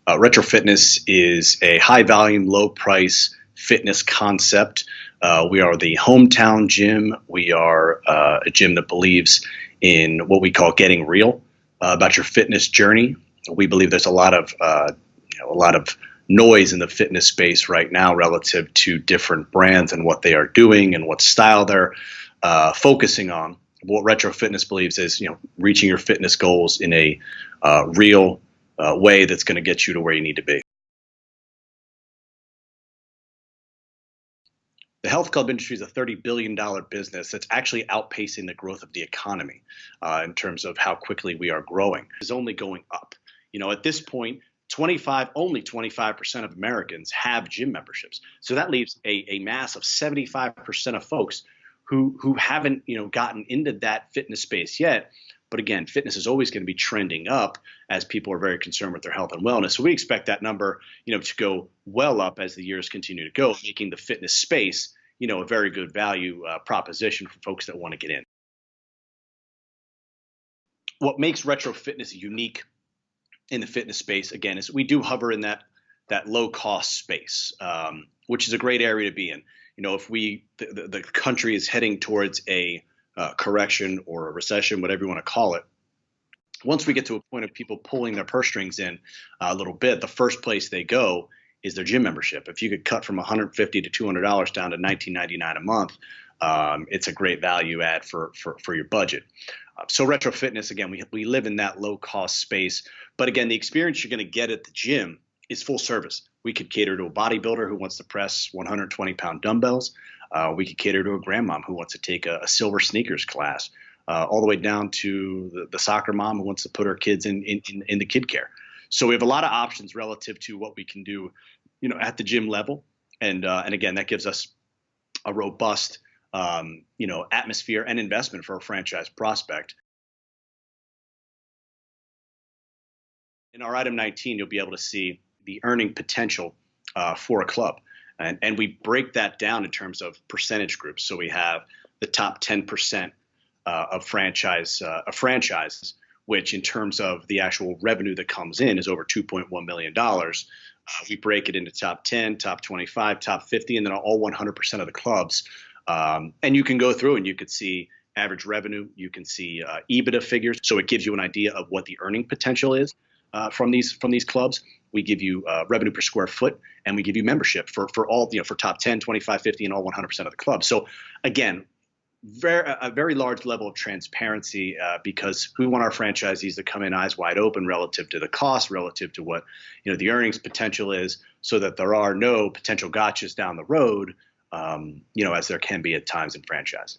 Retro Fitness is a high volume, low price fitness concept. We are the hometown gym. We are a gym that believes in what we call getting real about your fitness journey. We believe there's a lot of noise in the fitness space right now relative to different brands and what they are doing and what style they're focusing on. What Retro Fitness believes is, reaching your fitness goals in a real way that's going to get you to where you need to be. The health club industry is a $30 billion business that's actually outpacing the growth of the economy in terms of how quickly we are growing. It's only going up. At this point, only 25% of Americans have gym memberships. So that leaves a mass of 75% of folks who haven't, gotten into that fitness space yet. But again, fitness is always going to be trending up as people are very concerned with their health and wellness. So we expect that number, to go well up as the years continue to go, making the fitness space, a very good value proposition for folks that want to get in. What makes Retro Fitness unique in the fitness space, again, is we do hover in that low cost space, which is a great area to be in. If the country is heading towards a correction or a recession, whatever you want to call it, once we get to a point of people pulling their purse strings in a little bit, the first place they go is their gym membership. If you could cut from $150 to $200 down to $19.99 a month, it's a great value add for your budget. So Retro Fitness, again, we live in that low cost space, but again, the experience you're going to get at the gym is full service. We could cater to a bodybuilder who wants to press 120-pound dumbbells. We could cater to a grandmom who wants to take a silver sneakers class, all the way down to the soccer mom who wants to put her kids in the kid care. So we have a lot of options relative to what we can do, at the gym level, and again, that gives us a robust, atmosphere and investment for a franchise prospect. In our item 19, you'll be able to see the earning potential for a club. And we break that down in terms of percentage groups. So we have the top 10% of franchises, which in terms of the actual revenue that comes in is over $2.1 million. We break it into top 10, top 25, top 50, and then all 100% of the clubs. And you can go through and you could see average revenue. You can see EBITDA figures. So it gives you an idea of what the earning potential is from these clubs. We give you revenue per square foot, and we give you membership for all, for top 10, 25, 50, and all 100% of the clubs. So again, a very large level of transparency because we want our franchisees to come in eyes wide open relative to the cost, relative to what the earnings potential is, so that there are no potential gotchas down the road, as there can be at times in franchising.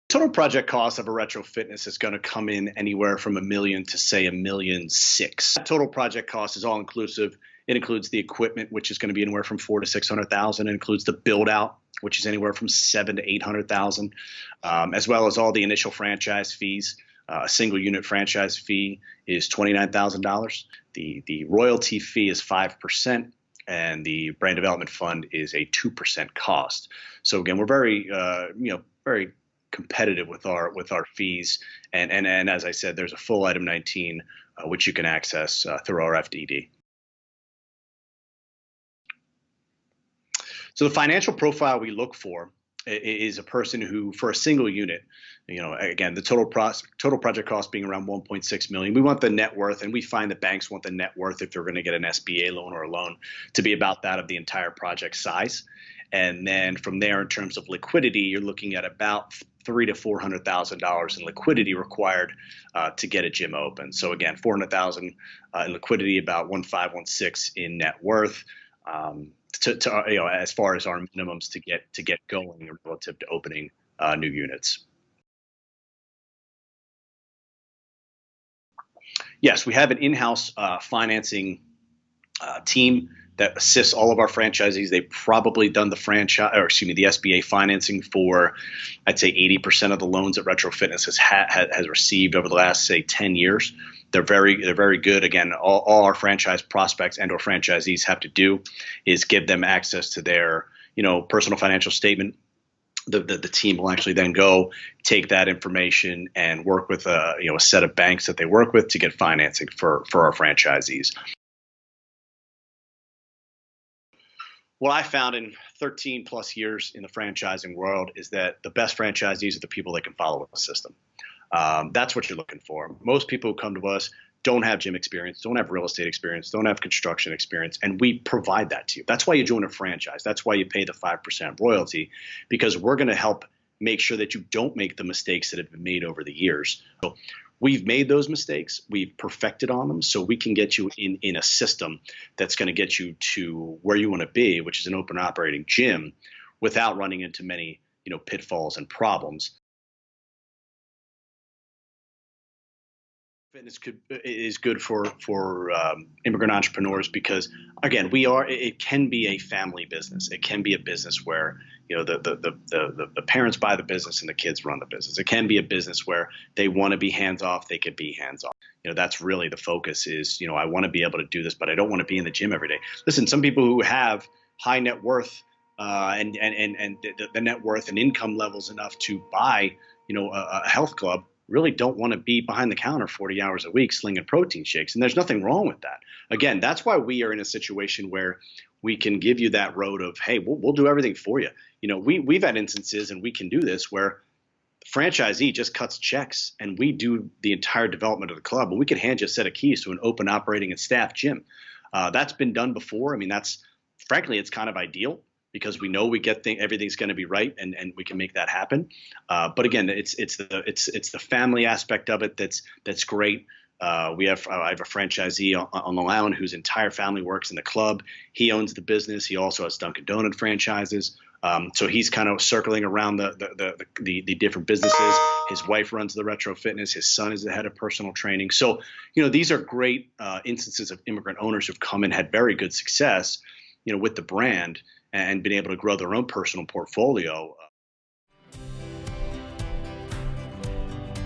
Total project cost of a Retro Fitness is going to come in anywhere from $1 million to say $1.6 million. Total project cost is all inclusive. It includes the equipment, which is going to be anywhere from $400,000 to $600,000. It includes the build out, which is anywhere from $700,000 to $800,000, as well as all the initial franchise fees. A single unit franchise fee is $29,000. The royalty fee is 5%. And the brand development fund is a 2% cost. So again, we're very, very competitive with our fees. And as I said, there's a full item 19, which you can access through our FDD. So the financial profile we look for is a person who, for a single unit, again, the total project cost being around $1.6 million. We want the net worth, and we find that banks want the net worth, if they're going to get an SBA loan or a loan, to be about that of the entire project size. And then from there, in terms of liquidity, you're looking at about $300,000 to $400,000 in liquidity required to get a gym open. So again, $400,000 in liquidity, about 1.5, 1.6 in net worth. As far as our minimums to get going relative to opening new units. Yes, we have an in-house financing team that assists all of our franchisees. They've probably done the SBA financing for, I'd say, 80% of the loans that Retro Fitness has received over the last, say, 10 years. They're very good. Again, all our franchise prospects and or franchisees have to do is give them access to their, personal financial statement, the team will actually then go take that information and work with a set of banks that they work with to get financing for our franchisees. What I found in 13 plus years in the franchising world is that the best franchisees are the people that can follow a system. That's what you're looking for. Most people who come to us don't have gym experience, don't have real estate experience, don't have construction experience, and we provide that to you. That's why you join a franchise. That's why you pay the 5% royalty, because we're going to help make sure that you don't make the mistakes that have been made over the years. So we've made those mistakes, we've perfected on them, so we can get you in a system that's going to get you to where you want to be, which is an open operating gym, without running into many pitfalls and problems. Fitness is good for immigrant entrepreneurs because, again, it can be a family business. It can be a business where the parents buy the business and the kids run the business. It can be a business where they want to be hands off. They could be hands off. That's really the focus. Is I want to be able to do this, but I don't want to be in the gym every day. Listen, some people who have high net worth and the net worth and income levels enough to buy a health club really don't want to be behind the counter 40 hours a week slinging protein shakes. And there's nothing wrong with that. Again, that's why we are in a situation where we can give you that road of, hey, we'll do everything for you. We've had instances, and we can do this, where the franchisee just cuts checks and we do the entire development of the club, but we can hand you a set of keys to an open operating and staffed gym. That's been done before. I mean, frankly, it's kind of ideal, because we know everything's going to be right, and we can make that happen. But again, it's the family aspect of it that's great. I have a franchisee on Long Island whose entire family works in the club. He owns the business. He also has Dunkin' Donut franchises. So he's kind of circling around the different businesses. His wife runs the Retro Fitness. His son is the head of personal training. So these are great instances of immigrant owners who've come and had very good success with the brand and been able to grow their own personal portfolio.